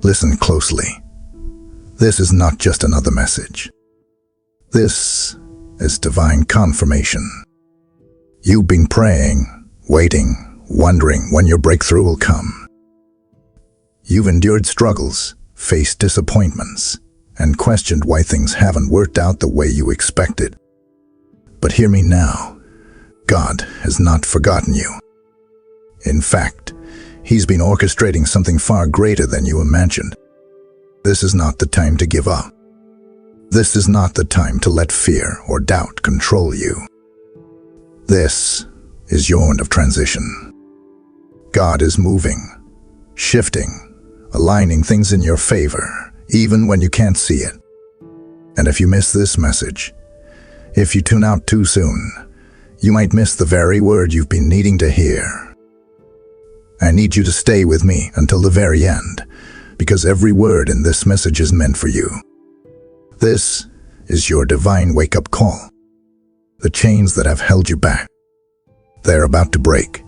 Listen closely. This is not just another message. This is divine confirmation. You've been praying, waiting, wondering when your breakthrough will come. You've endured struggles, faced disappointments, and questioned why things haven't worked out the way you expected. But hear me now. God has not forgotten you. In fact, He's been orchestrating something far greater than you imagined. This is not the time to give up. This is not the time to let fear or doubt control you. This is your moment of transition. God is moving, shifting, aligning things in your favor, even when you can't see it. And if you miss this message, if you tune out too soon, you might miss the very word you've been needing to hear. I need you to stay with me until the very end, because every word in this message is meant for you. This is your divine wake-up call. The chains that have held you back, they're about to break.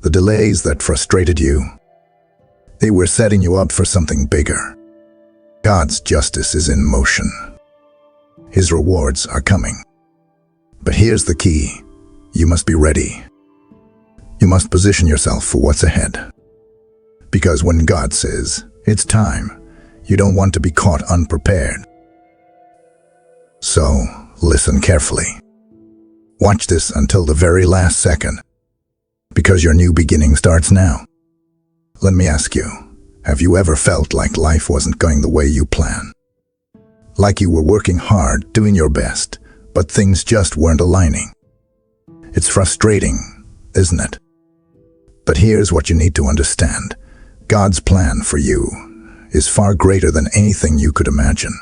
The delays that frustrated you, they were setting you up for something bigger. God's justice is in motion. His rewards are coming. But here's the key. You must be ready. You must position yourself for what's ahead. Because when God says, it's time, you don't want to be caught unprepared. So, listen carefully. Watch this until the very last second, because your new beginning starts now. Let me ask you, have you ever felt like life wasn't going the way you planned? Like you were working hard, doing your best, but things just weren't aligning? It's frustrating, isn't it? But here's what you need to understand. God's plan for you is far greater than anything you could imagine.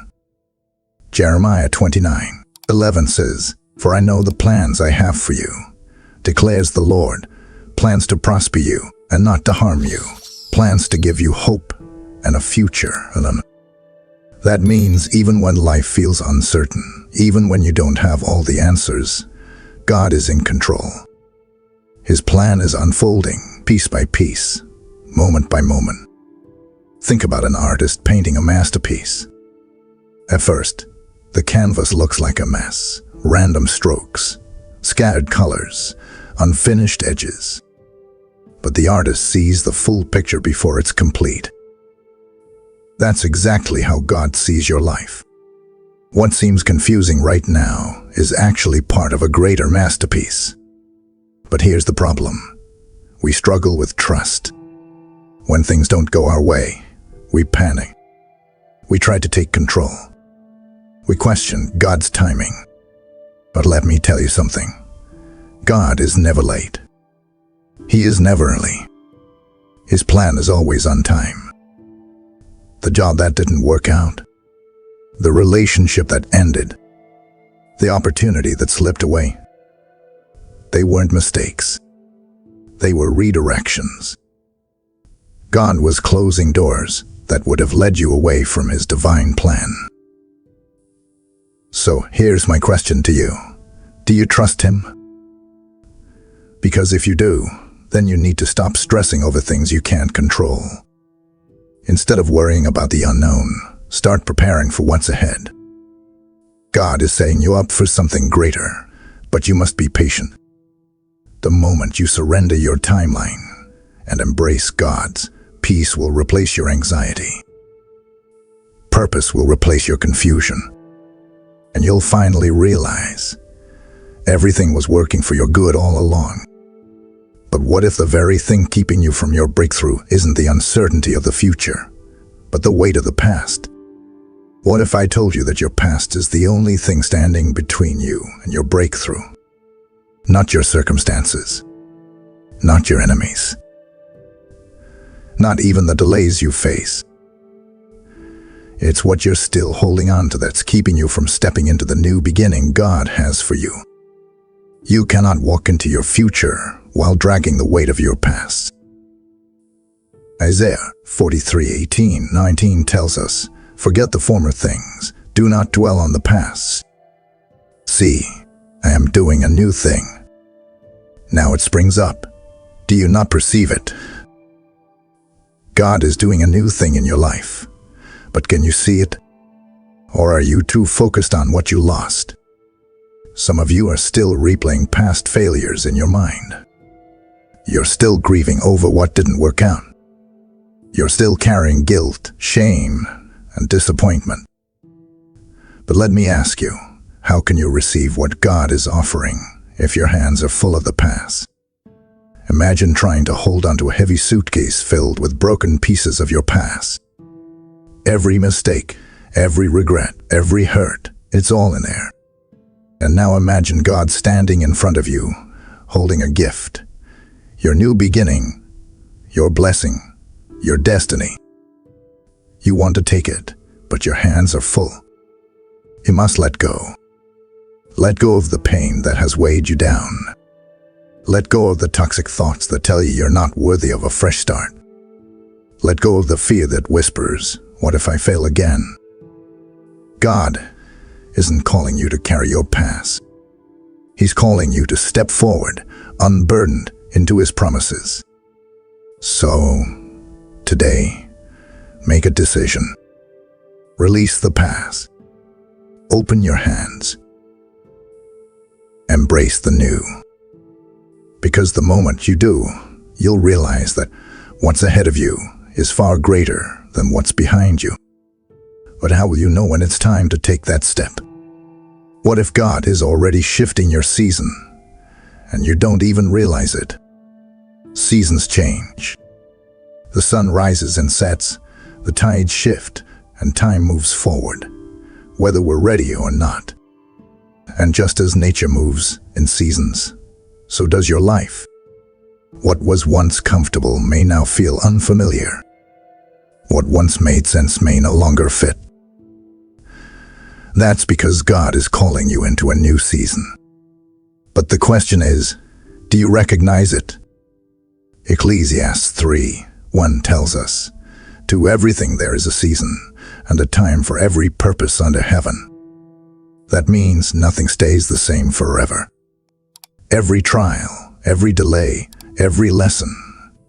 Jeremiah 29:11 says, "For I know the plans I have for you, declares the Lord, plans to prosper you and not to harm you, plans to give you hope and a future." That means even when life feels uncertain, even when you don't have all the answers, God is in control. His plan is unfolding piece by piece, moment by moment. Think about an artist painting a masterpiece. At first, the canvas looks like a mess, random strokes, scattered colors, unfinished edges. But the artist sees the full picture before it's complete. That's exactly how God sees your life. What seems confusing right now is actually part of a greater masterpiece. But here's the problem. We struggle with trust. When things don't go our way, we panic. We try to take control. We question God's timing. But let me tell you something. God is never late. He is never early. His plan is always on time. The job that didn't work out, the relationship that ended, the opportunity that slipped away, they weren't mistakes. They were redirections. God was closing doors that would have led you away from His divine plan. So here's my question to you. Do you trust Him? Because if you do, then you need to stop stressing over things you can't control. Instead of worrying about the unknown, start preparing for what's ahead. God is setting you up for something greater, but you must be patient. The moment you surrender your timeline and embrace God's, peace will replace your anxiety. Purpose will replace your confusion. And you'll finally realize everything was working for your good all along. But what if the very thing keeping you from your breakthrough isn't the uncertainty of the future, but the weight of the past? What if I told you that your past is the only thing standing between you and your breakthrough? Not your circumstances, not your enemies, not even the delays you face. It's what you're still holding on to that's keeping you from stepping into the new beginning God has for you. You cannot walk into your future while dragging the weight of your past. Isaiah 43:18-19 tells us, "Forget the former things, do not dwell on the past. See, I am doing a new thing. Now it springs up. Do you not perceive it?" God is doing a new thing in your life. But can you see it? Or are you too focused on what you lost? Some of you are still replaying past failures in your mind. You're still grieving over what didn't work out. You're still carrying guilt, shame, and disappointment. But let me ask you, how can you receive what God is offering if your hands are full of the past? Imagine trying to hold onto a heavy suitcase filled with broken pieces of your past. Every mistake, every regret, every hurt, it's all in there. And now imagine God standing in front of you, holding a gift. Your new beginning, your blessing, your destiny. You want to take it, but your hands are full. You must let go. Let go of the pain that has weighed you down. Let go of the toxic thoughts that tell you you're not worthy of a fresh start. Let go of the fear that whispers, "What if I fail again?" God isn't calling you to carry your past. He's calling you to step forward, unburdened, into His promises. So, today, make a decision. Release the past. Open your hands. Embrace the new. Because the moment you do, you'll realize that what's ahead of you is far greater than what's behind you. But how will you know when it's time to take that step? What if God is already shifting your season, and you don't even realize it? Seasons change. The sun rises and sets, the tides shift, and time moves forward, whether we're ready or not. And just as nature moves in seasons, so does your life. What was once comfortable may now feel unfamiliar. What once made sense may no longer fit. That's because God is calling you into a new season. But the question is, do you recognize it? Ecclesiastes 3:1 tells us, "To everything there is a season, and a time for every purpose under heaven." That means nothing stays the same forever. Every trial, every delay, every lesson,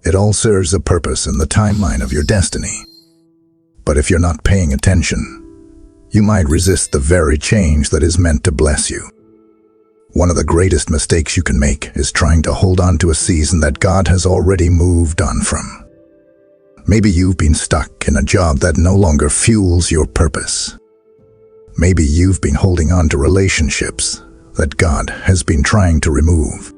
it all serves a purpose in the timeline of your destiny. But if you're not paying attention, you might resist the very change that is meant to bless you. One of the greatest mistakes you can make is trying to hold on to a season that God has already moved on from. Maybe you've been stuck in a job that no longer fuels your purpose. Maybe you've been holding on to relationships that God has been trying to remove.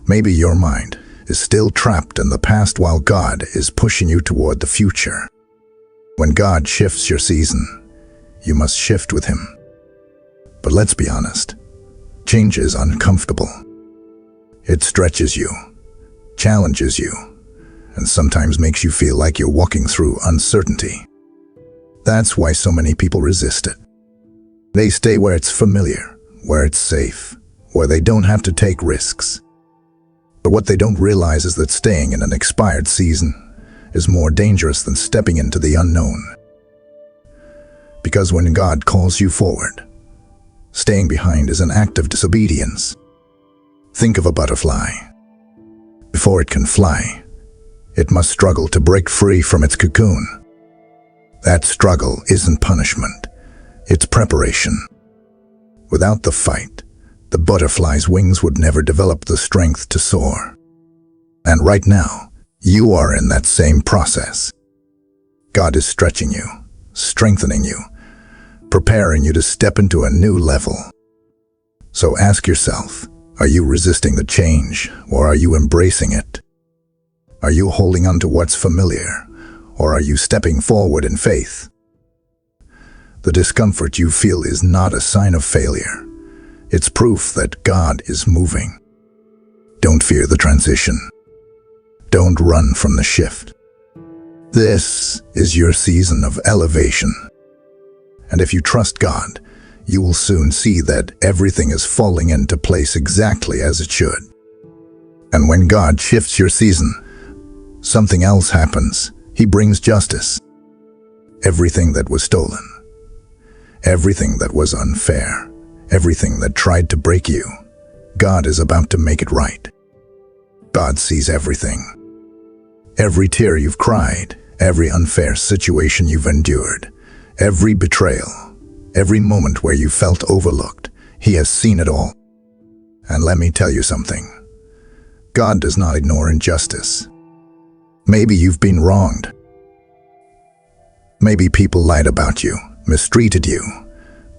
Maybe your mind is still trapped in the past while God is pushing you toward the future. When God shifts your season, you must shift with Him. But let's be honest, change is uncomfortable. It stretches you, challenges you, and sometimes makes you feel like you're walking through uncertainty. That's why so many people resist it. They stay where it's familiar, where it's safe, where they don't have to take risks. But what they don't realize is that staying in an expired season is more dangerous than stepping into the unknown. Because when God calls you forward, staying behind is an act of disobedience. Think of a butterfly. Before it can fly, it must struggle to break free from its cocoon. That struggle isn't punishment, it's preparation. Without the fight, the butterfly's wings would never develop the strength to soar. And right now, you are in that same process. God is stretching you, strengthening you, preparing you to step into a new level. So ask yourself, are you resisting the change, or are you embracing it? Are you holding on to what's familiar, or are you stepping forward in faith? The discomfort you feel is not a sign of failure. It's proof that God is moving. Don't fear the transition. Don't run from the shift. This is your season of elevation. And if you trust God, you will soon see that everything is falling into place exactly as it should. And when God shifts your season, something else happens. He brings justice. Everything that was stolen, everything that was unfair, everything that tried to break you, God is about to make it right. God sees everything. Every tear you've cried, every unfair situation you've endured, every betrayal, every moment where you felt overlooked, He has seen it all. And let me tell you something. God does not ignore injustice. Maybe you've been wronged. Maybe people lied about you, mistreated you,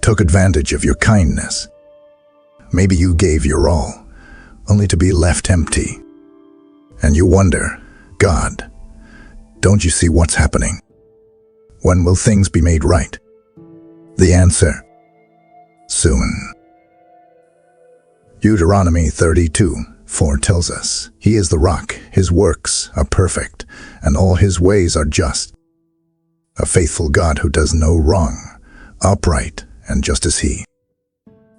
took advantage of your kindness. Maybe you gave your all, only to be left empty. And you wonder, God, don't you see what's happening? When will things be made right? The answer: soon. Deuteronomy 32:4 tells us, He is the rock, His works are perfect, and all His ways are just. A faithful God who does no wrong, upright and just as He.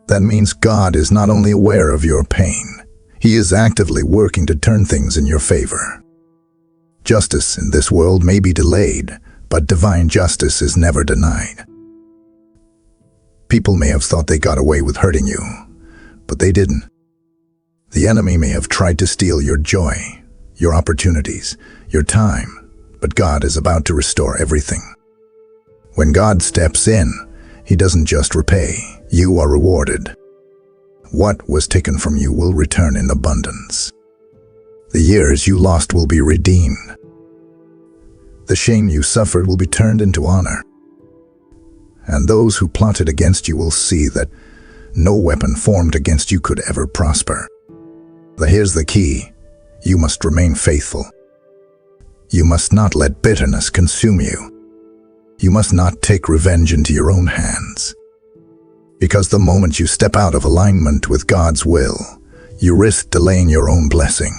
That means God is not only aware of your pain, He is actively working to turn things in your favor. Justice in this world may be delayed, but divine justice is never denied. People may have thought they got away with hurting you, but they didn't. The enemy may have tried to steal your joy, your opportunities, your time, but God is about to restore everything. When God steps in, He doesn't just repay, you are rewarded. What was taken from you will return in abundance. The years you lost will be redeemed. The shame you suffered will be turned into honor. And those who plotted against you will see that no weapon formed against you could ever prosper. But here's the key: you must remain faithful. You must not let bitterness consume you. You must not take revenge into your own hands. Because the moment you step out of alignment with God's will, you risk delaying your own blessing.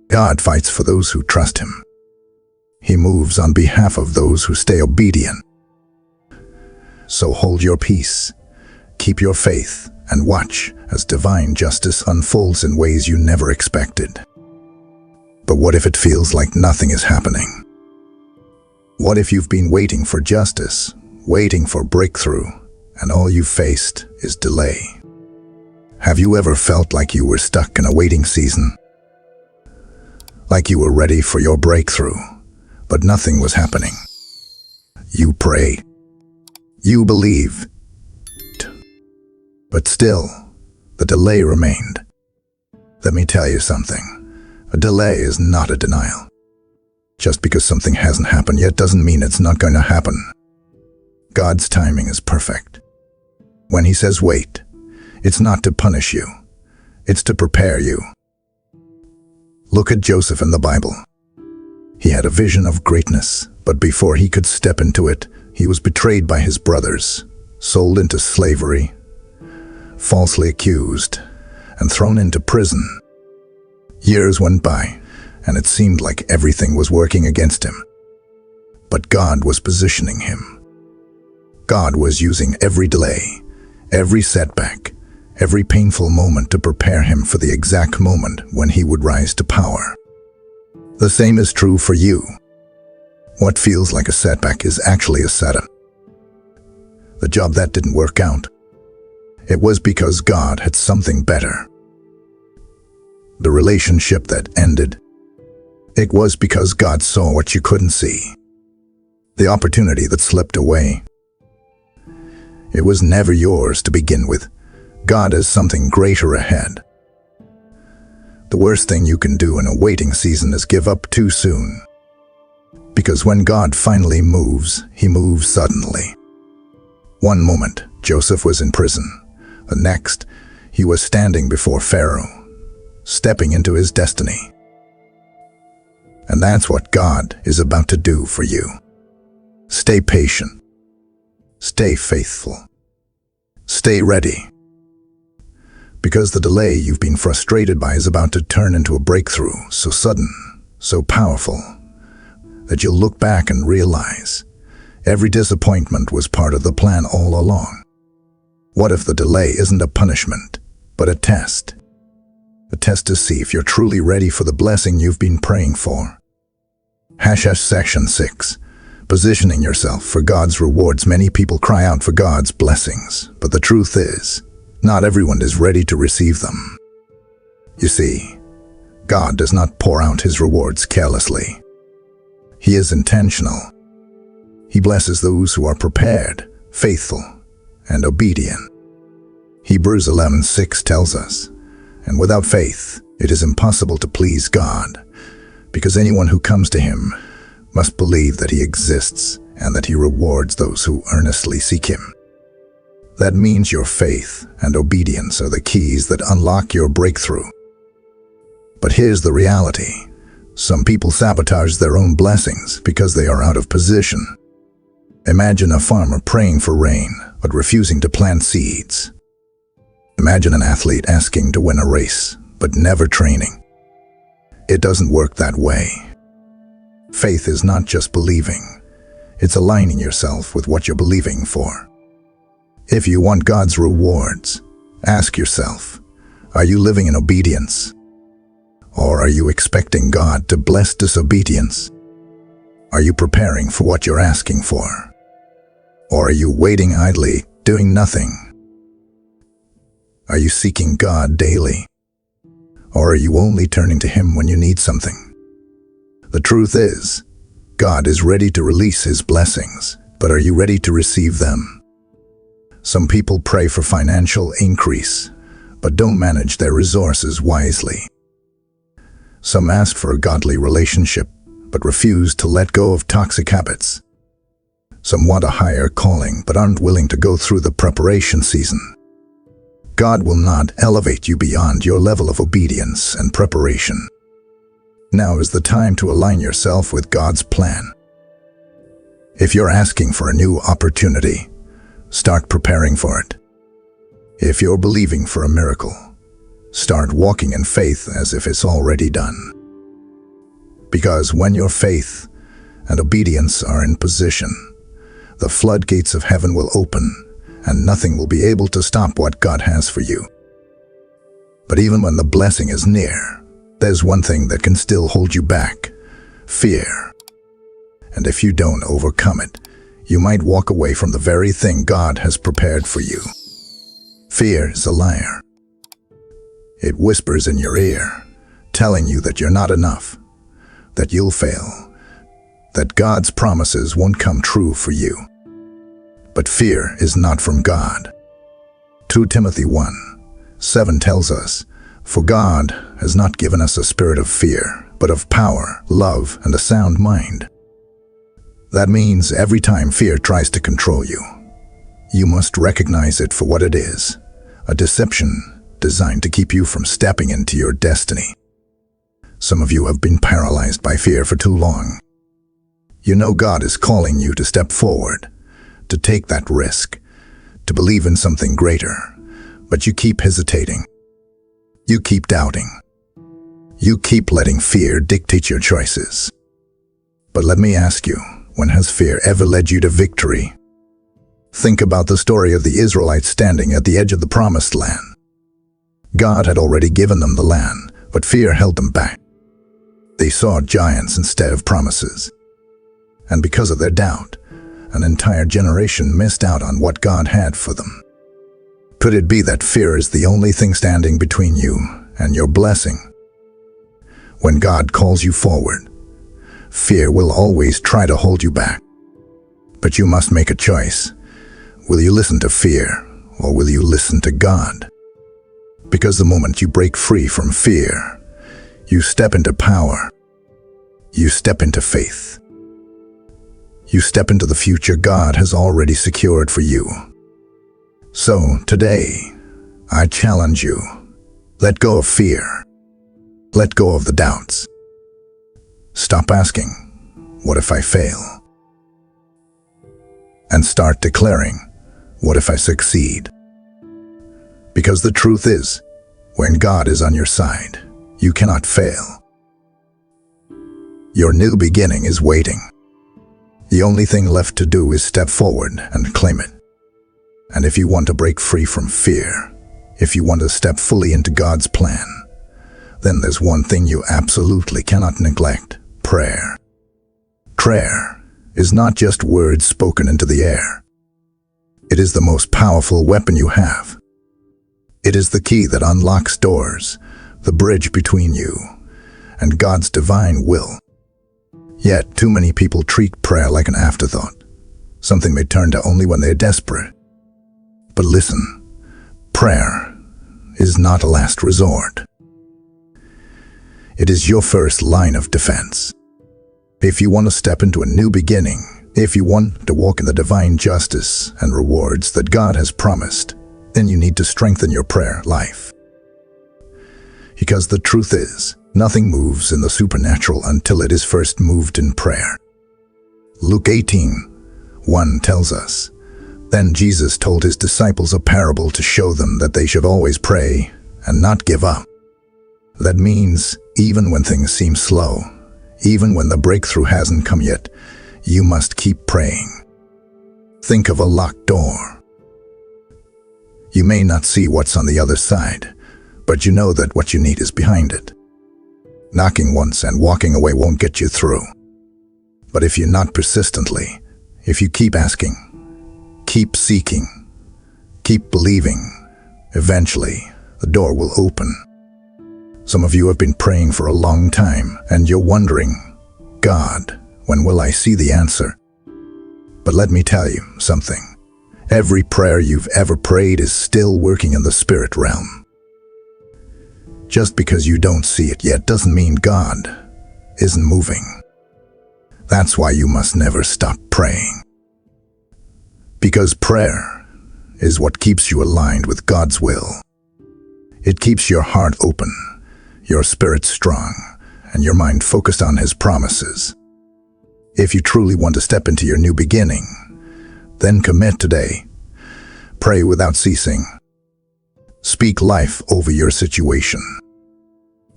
God fights for those who trust Him. He moves on behalf of those who stay obedient. So hold your peace, keep your faith, and watch as divine justice unfolds in ways you never expected. But what if it feels like nothing is happening? What if you've been waiting for justice, waiting for breakthrough, and all you faced is delay? Have you ever felt like you were stuck in a waiting season? Like you were ready for your breakthrough, but nothing was happening? You prayed. You believed. But still, the delay remained. Let me tell you something. A delay is not a denial. Just because something hasn't happened yet doesn't mean it's not going to happen. God's timing is perfect. When He says wait, it's not to punish you. It's to prepare you. Look at Joseph in the Bible. He had a vision of greatness, but before he could step into it, he was betrayed by his brothers, sold into slavery, falsely accused, and thrown into prison. Years went by, and it seemed like everything was working against him. But God was positioning him. God was using every delay, every setback, every painful moment to prepare him for the exact moment when he would rise to power. The same is true for you. What feels like a setback is actually a setup. The job that didn't work out, it was because God had something better. The relationship that ended, it was because God saw what you couldn't see. The opportunity that slipped away, it was never yours to begin with. God has something greater ahead. The worst thing you can do in a waiting season is give up too soon. Because when God finally moves, He moves suddenly. One moment, Joseph was in prison. The next, he was standing before Pharaoh, stepping into his destiny. And that's what God is about to do for you. Stay patient. Stay faithful. Stay ready. Because the delay you've been frustrated by is about to turn into a breakthrough so sudden, so powerful, that you'll look back and realize every disappointment was part of the plan all along. What if the delay isn't a punishment, but a test? A test to see if you're truly ready for the blessing you've been praying for. Section 6. Positioning yourself for God's rewards. Many people cry out for God's blessings, but the truth is, not everyone is ready to receive them. You see, God does not pour out his rewards carelessly. He is intentional. He blesses those who are prepared, faithful, and obedient. Hebrews 11:6 tells us, "And without faith it is impossible to please God, because anyone who comes to him must believe that he exists and that he rewards those who earnestly seek him." That means your faith and obedience are the keys that unlock your breakthrough. But here's the reality. Some people sabotage their own blessings because they are out of position. Imagine a farmer praying for rain but refusing to plant seeds. Imagine an athlete asking to win a race but never training. It doesn't work that way. Faith is not just believing. It's aligning yourself with what you're believing for. If you want God's rewards, ask yourself, are you living in obedience? Or are you expecting God to bless disobedience? Are you preparing for what you're asking for? Or are you waiting idly, doing nothing? Are you seeking God daily? Or are you only turning to him when you need something? The truth is, God is ready to release his blessings, but are you ready to receive them? Some people pray for financial increase, but don't manage their resources wisely. Some ask for a godly relationship, but refuse to let go of toxic habits. Some want a higher calling, but aren't willing to go through the preparation season. God will not elevate you beyond your level of obedience and preparation. Now is the time to align yourself with God's plan. If you're asking for a new opportunity, start preparing for it. If you're believing for a miracle, start walking in faith as if it's already done. Because when your faith and obedience are in position, the floodgates of heaven will open and nothing will be able to stop what God has for you. But even when the blessing is near, there's one thing that can still hold you back: fear. And if you don't overcome it, you might walk away from the very thing God has prepared for you. Fear is a liar. It whispers in your ear, telling you that you're not enough, that you'll fail, that God's promises won't come true for you. But fear is not from God. 2 Timothy 1:7 tells us, "For God has not given us a spirit of fear, but of power, love, and a sound mind." That means every time fear tries to control you, you must recognize it for what it is: a deception designed to keep you from stepping into your destiny. Some of you have been paralyzed by fear for too long. You know God is calling you to step forward, to take that risk, to believe in something greater, but you keep hesitating. You keep doubting. You keep letting fear dictate your choices. But let me ask you, when has fear ever led you to victory? Think about the story of the Israelites standing at the edge of the promised land. God had already given them the land, but fear held them back. They saw giants instead of promises. And because of their doubt, an entire generation missed out on what God had for them. Could it be that fear is the only thing standing between you and your blessing? When God calls you forward, fear will always try to hold you back. But you must make a choice. Will you listen to fear, or will you listen to God? Because the moment you break free from fear, you step into power. You step into faith. You step into the future God has already secured for you. So today, I challenge you, let go of fear. Let go of the doubts. Stop asking, what if I fail? And start declaring, what if I succeed? Because the truth is, when God is on your side, you cannot fail. Your new beginning is waiting. The only thing left to do is step forward and claim it. And if you want to break free from fear, if you want to step fully into God's plan, then there's one thing you absolutely cannot neglect: prayer. Prayer is not just words spoken into the air. It is the most powerful weapon you have. It is the key that unlocks doors, the bridge between you and God's divine will. Yet, too many people treat prayer like an afterthought, something they turn to only when they're desperate. But listen, prayer is not a last resort. It is your first line of defense. If you want to step into a new beginning, if you want to walk in the divine justice and rewards that God has promised, then you need to strengthen your prayer life. Because the truth is, nothing moves in the supernatural until it is first moved in prayer. Luke 18:1 tells us, "Then Jesus told his disciples a parable to show them that they should always pray and not give up." That means, even when things seem slow, even when the breakthrough hasn't come yet, you must keep praying. Think of a locked door. You may not see what's on the other side, but you know that what you need is behind it. Knocking once and walking away won't get you through. But if you knock persistently, if you keep asking, keep seeking, keep believing, eventually the door will open. Some of you have been praying for a long time, and you're wondering, "God, when will I see the answer?" But let me tell you something. Every prayer you've ever prayed is still working in the spirit realm. Just because you don't see it yet doesn't mean God isn't moving. That's why you must never stop praying. Because prayer is what keeps you aligned with God's will. It keeps your heart open, your spirit strong, and your mind focused on His promises. If you truly want to step into your new beginning, then commit today. Pray without ceasing. Speak life over your situation.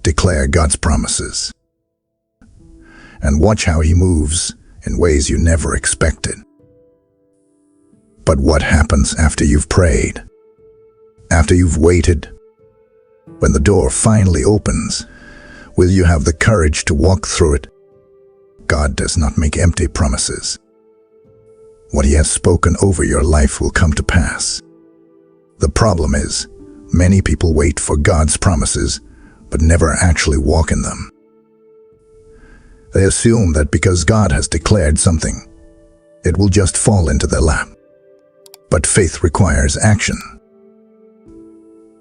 Declare God's promises. And watch how He moves in ways you never expected. But what happens after you've prayed? After you've waited? When the door finally opens, will you have the courage to walk through it? God does not make empty promises. What He has spoken over your life will come to pass. The problem is, many people wait for God's promises, but never actually walk in them. They assume that because God has declared something, it will just fall into their lap. But faith requires action.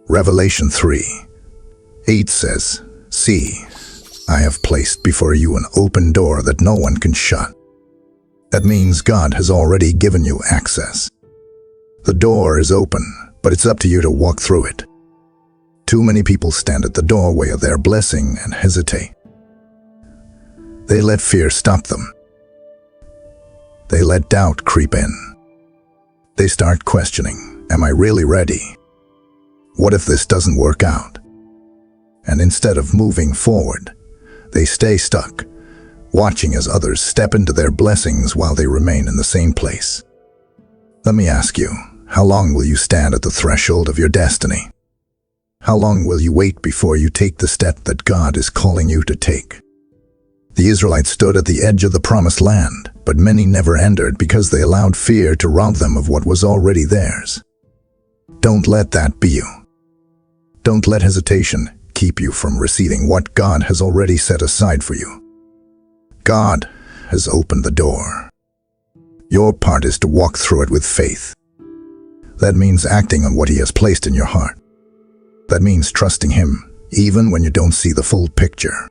Revelation 3:8 says, "See, I have placed before you an open door that no one can shut." That means God has already given you access. The door is open, but it's up to you to walk through it. Too many people stand at the doorway of their blessing and hesitate. They let fear stop them. They let doubt creep in. They start questioning, "Am I really ready? What if this doesn't work out?" And instead of moving forward, they stay stuck, watching as others step into their blessings while they remain in the same place. Let me ask you, how long will you stand at the threshold of your destiny? How long will you wait before you take the step that God is calling you to take? The Israelites stood at the edge of the promised land, but many never entered because they allowed fear to rob them of what was already theirs. Don't let that be you. Don't let hesitation keep you from receiving what God has already set aside for you. God has opened the door. Your part is to walk through it with faith. That means acting on what He has placed in your heart. That means trusting Him, even when you don't see the full picture.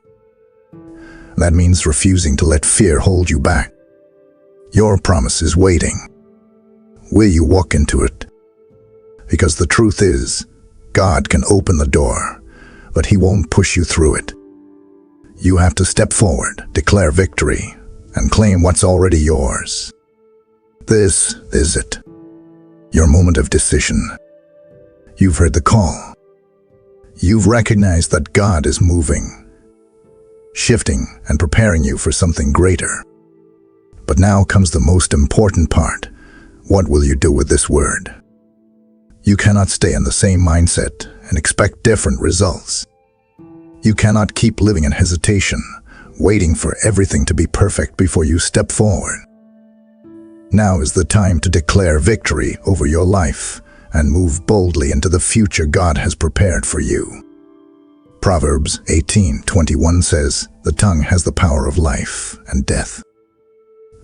That means refusing to let fear hold you back. Your promise is waiting. Will you walk into it? Because the truth is, God can open the door, but He won't push you through it. You have to step forward, declare victory, and claim what's already yours. This is it. Your moment of decision. You've heard the call. You've recognized that God is moving, shifting, and preparing you for something greater. But now comes the most important part. What will you do with this word? You cannot stay in the same mindset and expect different results. You cannot keep living in hesitation, waiting for everything to be perfect before you step forward. Now is the time to declare victory over your life and move boldly into the future God has prepared for you. Proverbs 18:21 says, "The tongue has the power of life and death."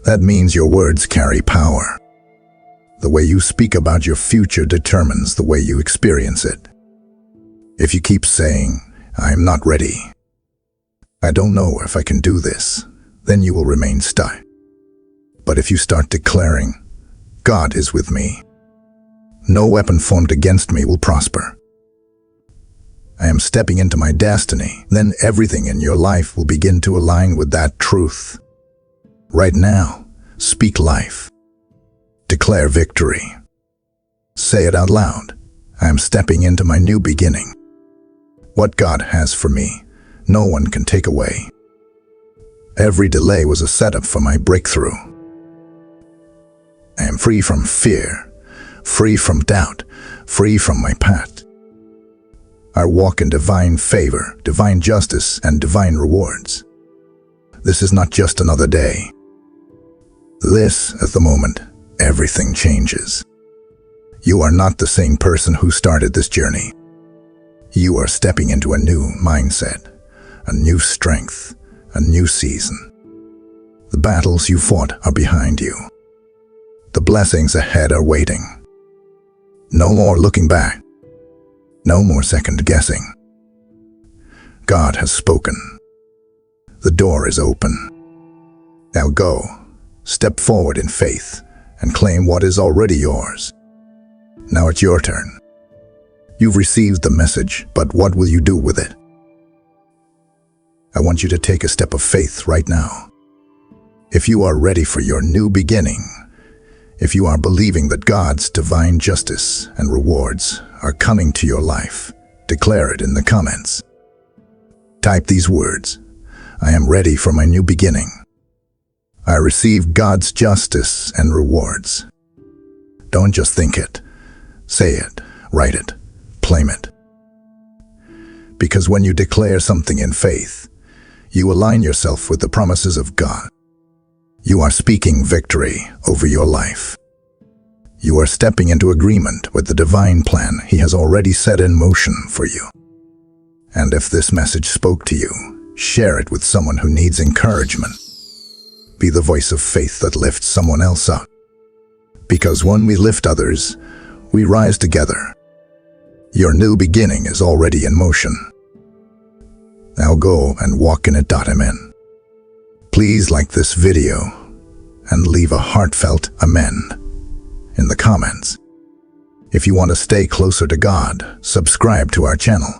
That means your words carry power. The way you speak about your future determines the way you experience it. If you keep saying, "I'm not ready," "I don't know if I can do this," then you will remain stuck. But if you start declaring, "God is with me. No weapon formed against me will prosper. I am stepping into my destiny," then everything in your life will begin to align with that truth. Right now, speak life. Declare victory. Say it out loud. "I am stepping into my new beginning. What God has for me, no one can take away. Every delay was a setup for my breakthrough. I am free from fear, free from doubt, free from my past. I walk in divine favor, divine justice, and divine rewards. This is not just another day. This, at the moment, everything changes. You are not the same person who started this journey. You are stepping into a new mindset, a new strength, a new season. The battles you fought are behind you. The blessings ahead are waiting. No more looking back. No more second guessing. God has spoken. The door is open. Now go, step forward in faith, and claim what is already yours. Now it's your turn. You've received the message, but what will you do with it? I want you to take a step of faith right now. If you are ready for your new beginning, if you are believing that God's divine justice and rewards are coming to your life, declare it in the comments. Type these words: "I am ready for my new beginning. I receive God's justice and rewards." Don't just think it. Say it, write it, claim it. Because when you declare something in faith, you align yourself with the promises of God. You are speaking victory over your life. You are stepping into agreement with the divine plan He has already set in motion for you. And if this message spoke to you, share it with someone who needs encouragement. Be the voice of faith that lifts someone else up. Because when we lift others, we rise together. Your new beginning is already in motion. Now go and walk in it. Amen. Please like this video and leave a heartfelt amen in the comments. If you want to stay closer to God, subscribe to our channel